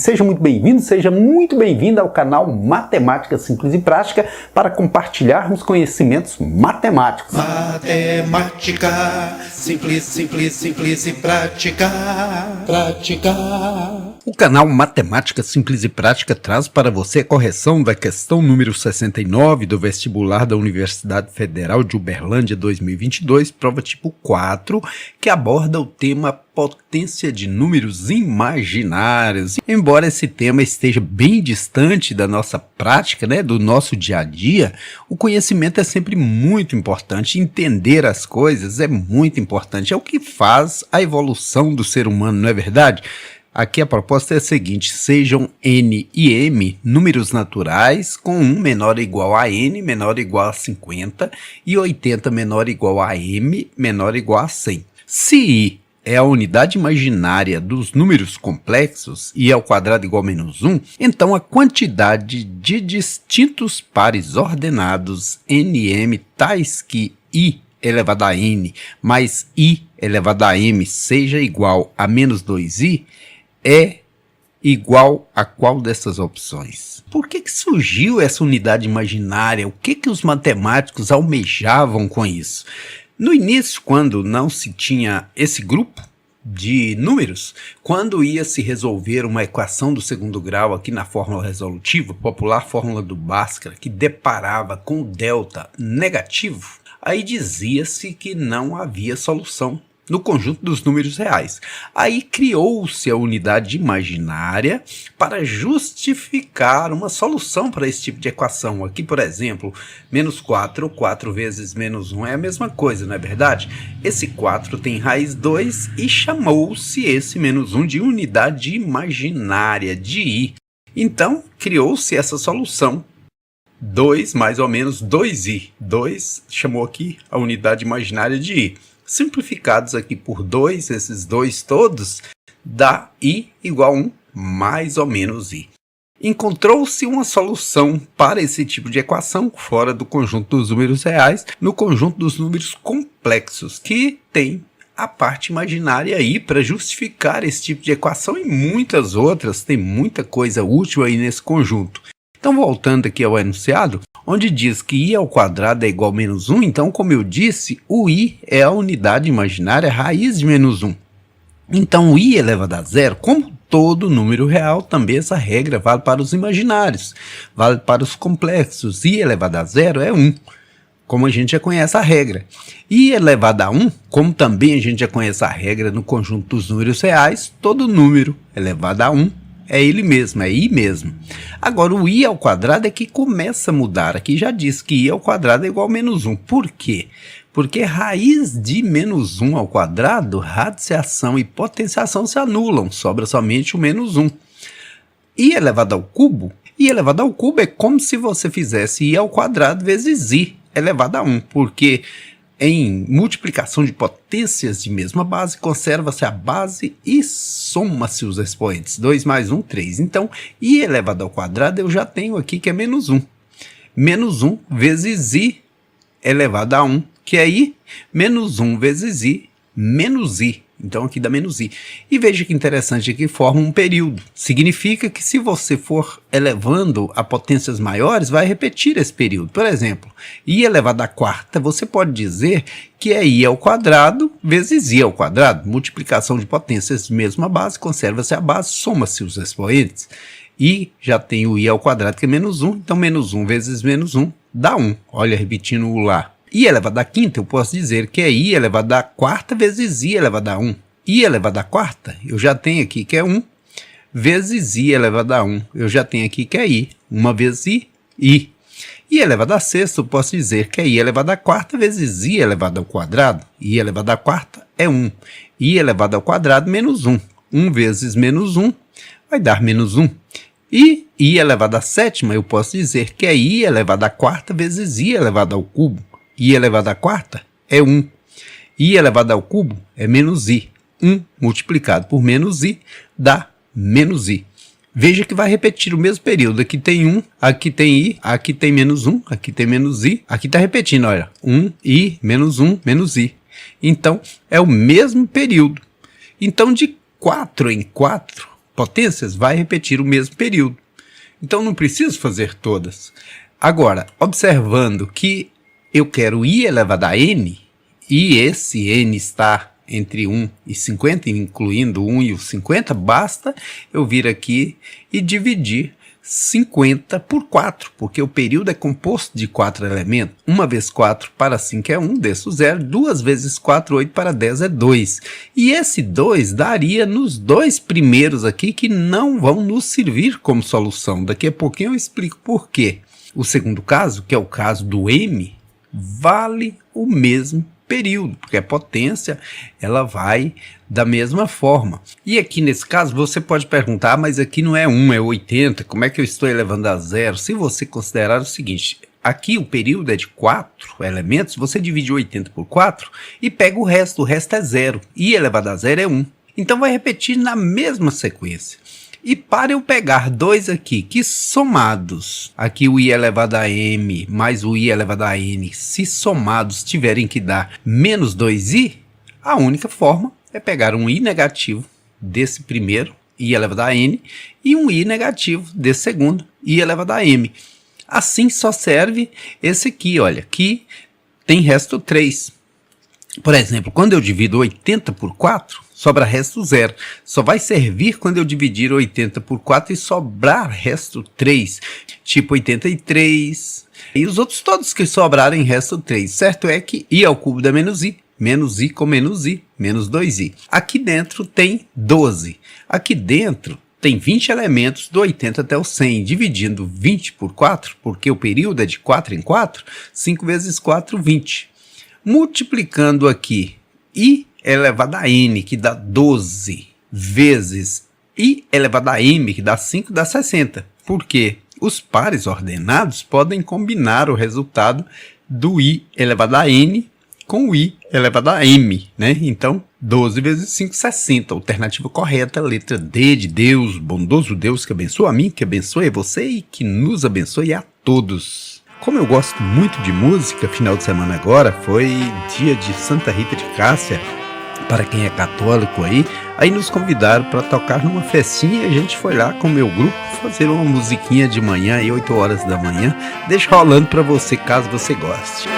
Seja muito bem-vindo, seja muito bem-vinda ao canal Matemática Simples e Prática para compartilharmos conhecimentos matemáticos. Matemática, simples, simples, simples e prática, prática. O canal Matemática Simples e Prática traz para você a correção da questão número 69 do vestibular da Universidade Federal de Uberlândia 2022, prova tipo 4, que aborda o tema potência de números imaginários. Embora esse tema esteja bem distante da nossa prática, do nosso dia a dia, o conhecimento é sempre muito importante. Entender as coisas é muito importante. É o que faz a evolução do ser humano, não é verdade? Aqui a proposta é a seguinte: sejam n e m números naturais com 1 menor ou igual a n menor ou igual a 50 e 80 menor ou igual a m menor ou igual a 100. Se i é a unidade imaginária dos números complexos, i ao quadrado igual a menos 1, então a quantidade de distintos pares ordenados nm tais que i elevado a n mais i elevado a m seja igual a menos 2i é igual a qual dessas opções? Por que surgiu essa unidade imaginária? O que os matemáticos almejavam com isso? No início, quando não se tinha esse grupo de números, quando ia se resolver uma equação do segundo grau aqui na fórmula resolutiva, popular fórmula do Bhaskara, que deparava com delta negativo, aí dizia-se que não havia solução no conjunto dos números reais. Aí criou-se a unidade imaginária para justificar uma solução para esse tipo de equação. Aqui, por exemplo, menos 4, 4 vezes menos 1 é a mesma coisa, não é verdade? Esse 4 tem raiz 2 e chamou-se esse menos 1 de unidade imaginária, de i. Então, criou-se essa solução. 2 mais ou menos 2i. 2 chamou aqui a unidade imaginária de i. Simplificados aqui por 2, esses 2 todos, dá i igual a 1 mais ou menos i. Encontrou-se uma solução para esse tipo de equação fora do conjunto dos números reais, no conjunto dos números complexos, que tem a parte imaginária aí para justificar esse tipo de equação e muitas outras. Tem muita coisa útil aí nesse conjunto. Então, voltando aqui ao enunciado, onde diz que i ao quadrado é igual a menos 1, então, como eu disse, o i é a unidade imaginária raiz de menos 1. Então, o i elevado a zero, como todo número real, também essa regra vale para os imaginários, vale para os complexos. I elevado a zero é 1, como a gente já conhece a regra. I elevado a 1, como também a gente já conhece a regra no conjunto dos números reais, todo número elevado a 1 é ele mesmo, é i mesmo. Agora, o i ao quadrado é que começa a mudar. Aqui já diz que i ao quadrado é igual a menos 1. Por quê? Porque raiz de menos 1 ao quadrado, radiciação e potenciação se anulam. Sobra somente o menos 1. I elevado ao cubo? I elevado ao cubo é como se você fizesse i ao quadrado vezes i elevado a 1. Porque em multiplicação de potências de mesma base, conserva-se a base e soma-se os expoentes. 2 mais 1, 3. Então, i elevado ao quadrado eu já tenho aqui que é menos 1. Menos 1 vezes i elevado a 1, que é i. Menos 1 vezes i menos i. Então, aqui dá menos i. E veja que interessante, aqui forma um período. Significa que se você for elevando a potências maiores, vai repetir esse período. Por exemplo, i elevado à quarta, você pode dizer que é i ao quadrado vezes i ao quadrado. Multiplicação de potências de mesma base, conserva-se a base, soma-se os expoentes. E já tem o i ao quadrado, que é menos 1. Então, menos 1 vezes menos 1 dá 1. Olha, repetindo o lá. I elevado à quinta, eu posso dizer que é i elevado à quarta vezes i elevado a 1. I elevado à quarta, eu já tenho aqui que é 1, vezes i elevado a 1. Eu já tenho aqui que é i, 1 vezes i, i. I elevado à sexta, eu posso dizer que é i elevado à quarta vezes i elevado ao quadrado. I elevado à quarta é 1. I elevado ao quadrado menos 1. 1 vezes menos 1 vai dar menos 1. E i elevado à sétima, eu posso dizer que é i elevado à quarta vezes i elevado ao cubo. I elevado à quarta é 1. I elevado ao cubo é menos i. 1 multiplicado por menos i dá menos i. Veja que vai repetir o mesmo período. Aqui tem 1, aqui tem i, aqui tem menos 1, aqui tem menos i. Aqui está repetindo, olha. 1, i, menos 1, menos i. Então, é o mesmo período. Então, de 4 em 4, potências, vai repetir o mesmo período. Então não preciso fazer todas. Agora, observando que eu quero I elevado a N, e esse N está entre 1 e 50, incluindo 1 e o 50, basta eu vir aqui e dividir 50 por 4, porque o período é composto de 4 elementos. 1 vezes 4 para 5 é 1, desço 0. 2 vezes 4, 8 para 10 é 2. E esse 2 daria nos dois primeiros aqui que não vão nos servir como solução. Daqui a pouquinho eu explico por quê. O segundo caso, que é o caso do M, vale o mesmo período, porque a potência ela vai da mesma forma. E aqui nesse caso você pode perguntar, mas aqui não é 1, é 80, como é que eu estou elevando a 0? Se você considerar o seguinte, aqui o período é de 4 elementos, você divide 80 por 4 e pega o resto é 0, e elevado a 0 é 1. Então vai repetir na mesma sequência. E para eu pegar dois aqui, que somados, aqui o I elevado a M mais o I elevado a N, se somados tiverem que dar menos 2I, a única forma é pegar um I negativo desse primeiro, I elevado a N, e um I negativo desse segundo, I elevado a M. Assim só serve esse aqui, olha, que tem resto 3. Por exemplo, quando eu divido 80 por 4, sobra resto 0. Só vai servir quando eu dividir 80 por 4 e sobrar resto 3. Tipo 83. E os outros todos que sobrarem resto 3. Certo é que I ao cubo dá menos I. Menos I com menos I. Menos 2I. Aqui dentro tem 12. Aqui dentro tem 20 elementos do 80 até o 100. Dividindo 20 por 4, porque o período é de 4 em 4. 5 vezes 4, 20. Multiplicando aqui I elevado a N, que dá 12, vezes I elevado a M, que dá 5, dá 60. Porque os pares ordenados podem combinar o resultado do I elevado a N com o I elevado a M, né? Então, 12 vezes 5, 60. Alternativa correta, letra D de Deus, bondoso Deus, que abençoa a mim, que abençoe você e que nos abençoe a todos. Como eu gosto muito de música, final de semana agora foi dia de Santa Rita de Cássia. Para quem é católico aí nos convidaram para tocar numa festinha e a gente foi lá com o meu grupo fazer uma musiquinha de manhã, 8 horas da manhã. Deixa rolando para você, caso você goste.